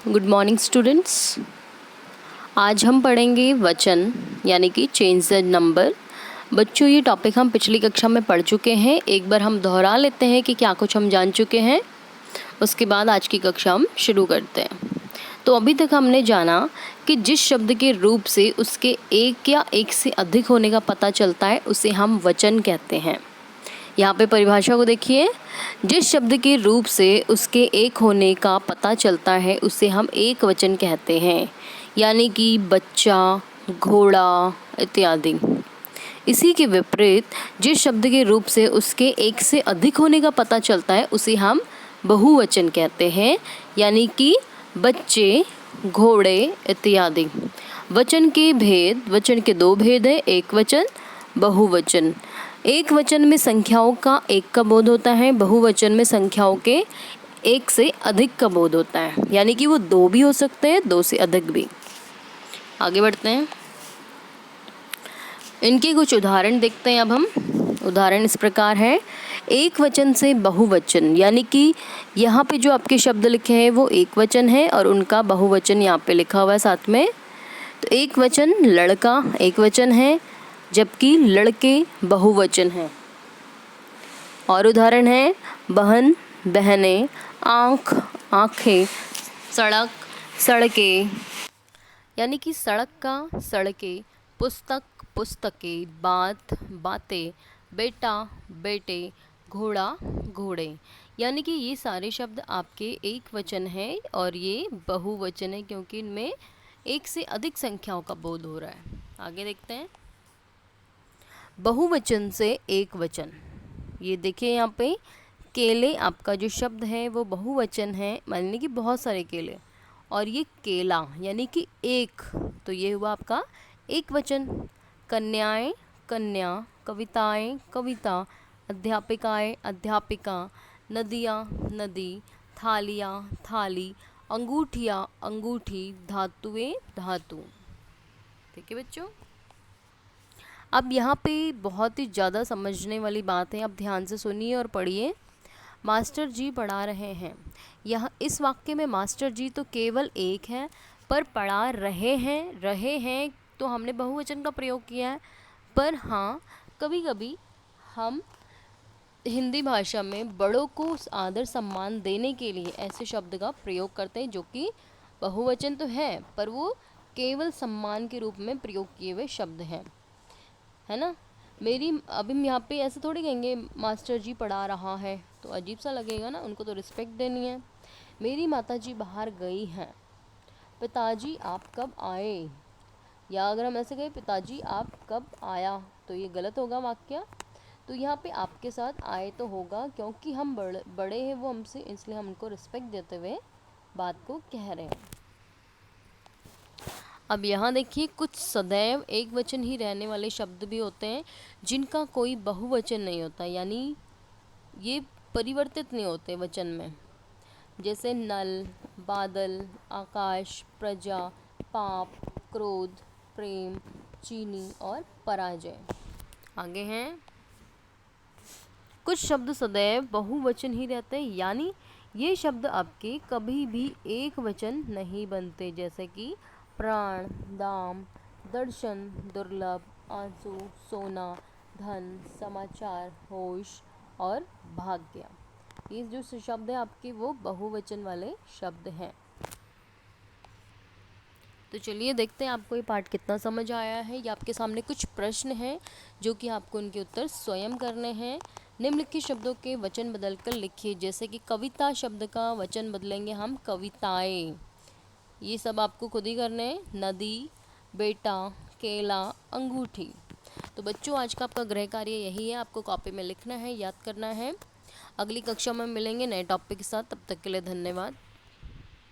Good morning students. आज हम पढ़ेंगे वचन यानी कि चेंज द नंबर। बच्चों, ये टॉपिक हम पिछली कक्षा में पढ़ चुके हैं। एक बार हम दोहरा लेते हैं कि क्या कुछ हम जान चुके हैं, उसके बाद आज की कक्षा हम शुरू करते हैं। तो अभी तक हमने जाना कि जिस शब्द के रूप से उसके एक या एक से अधिक होने का पता चलता है उसे हम वचन कहते हैं। यहाँ पे परिभाषा को देखिए। जिस शब्द के रूप से उसके एक होने का पता चलता है उसे हम एक वचन कहते हैं, यानी कि बच्चा, घोड़ा इत्यादि। इसी के विपरीत जिस शब्द के रूप से उसके एक से अधिक होने का पता चलता है उसे हम बहुवचन कहते हैं, यानी कि बच्चे, घोड़े इत्यादि। वचन के दो भेद है, एक वचन, बहुवचन। एक वचन में संख्याओं का एक का बोध होता है, बहुवचन में संख्याओं के एक से अधिक का बोध होता है, यानी कि वो दो भी हो सकते हैं, दो से अधिक भी। आगे बढ़ते हैं, इनके कुछ उदाहरण देखते हैं। अब हम उदाहरण इस प्रकार है। एक वचन से बहुवचन, यानी कि यहाँ पे जो आपके शब्द लिखे हैं वो एक वचन है और उनका बहुवचन यहाँ पे लिखा हुआ है साथ में। तो एक वचन लड़का एक वचन है, जबकि लड़के बहुवचन हैं। और उदाहरण है बहन, बहनें, आँख, आँखें, सड़क, सड़कें, यानी कि सड़क का सड़कें, पुस्तक, पुस्तकें, बात, बातें, बेटा, बेटे, घोड़ा, घोड़े। यानी कि ये सारे शब्द आपके एक वचन हैं और ये बहुवचन है क्योंकि इनमें एक से अधिक संख्याओं का बोध हो रहा है। आगे देखते हैं, बहुवचन से एक वचन। ये देखिए यहाँ पे केले, आपका जो शब्द है वो बहुवचन है, यानी कि बहुत सारे केले। और ये केला यानी कि एक, तो ये हुआ आपका एक वचन। कन्याएं, कन्या, कविताएं, कविता, अध्यापिकाएं, अध्यापिका, नदियाँ, नदी, थालियाँ, थाली, अंगूठियाँ, अंगूठी, धातुएं, धातु। ठीक है बच्चों। अब यहाँ पे बहुत ही ज़्यादा समझने वाली बात है, अब ध्यान से सुनिए और पढ़िए। मास्टर जी पढ़ा रहे हैं। यहाँ इस वाक्य में मास्टर जी तो केवल एक है, पर पढ़ा रहे हैं तो हमने बहुवचन का प्रयोग किया है। पर हाँ, कभी कभी हम हिंदी भाषा में बड़ों को आदर सम्मान देने के लिए ऐसे शब्द का प्रयोग करते हैं जो कि बहुवचन तो है पर वो केवल सम्मान के रूप में प्रयोग किए हुए शब्द हैं, है ना। अभी हम यहाँ पे ऐसे थोड़ी कहेंगे मास्टर जी पढ़ा रहा है, तो अजीब सा लगेगा ना, उनको तो रिस्पेक्ट देनी है। मेरी माताजी बाहर गई हैं, पिताजी आप कब आए। या अगर हम ऐसे कहें पिताजी आप कब आया, तो ये गलत होगा वाक्य। तो यहाँ पे आपके साथ आए तो होगा क्योंकि हम बड़े हैं वो हमसे, इसलिए हम उनको रिस्पेक्ट देते हुए बात को कह रहे हैं। अब यहाँ देखिए, कुछ सदैव एक वचन ही रहने वाले शब्द भी होते हैं जिनका कोई बहुवचन नहीं होता, यानी ये परिवर्तित नहीं होते वचन में। जैसे नल, बादल, आकाश, प्रजा, पाप, क्रोध, प्रेम, चीनी और पराजय। आगे हैं, कुछ शब्द सदैव बहुवचन ही रहते हैं, यानी ये शब्द आपके कभी भी एक वचन नहीं बनते। जैसे कि प्राण, दाम, दर्शन, दुर्लभ, आंसू, सोना, धन, समाचार, होश और भाग्य। ये जो शब्द है आपके वो बहुवचन वाले शब्द हैं। तो चलिए देखते हैं आपको ये पाठ कितना समझ आया है। ये आपके सामने कुछ प्रश्न हैं जो कि आपको उनके उत्तर स्वयं करने हैं। निम्नलिखित शब्दों के वचन बदलकर लिखिए। जैसे कि कविता शब्द का वचन बदलेंगे हम कविताएं। ये सब आपको खुद ही करने हैं। नदी, बेटा, केला, अंगूठी। तो बच्चों, आज का आपका गृह कार्य यही है, आपको कॉपी में लिखना है, याद करना है। अगली कक्षा में मिलेंगे नए टॉपिक के साथ, तब तक के लिए धन्यवाद।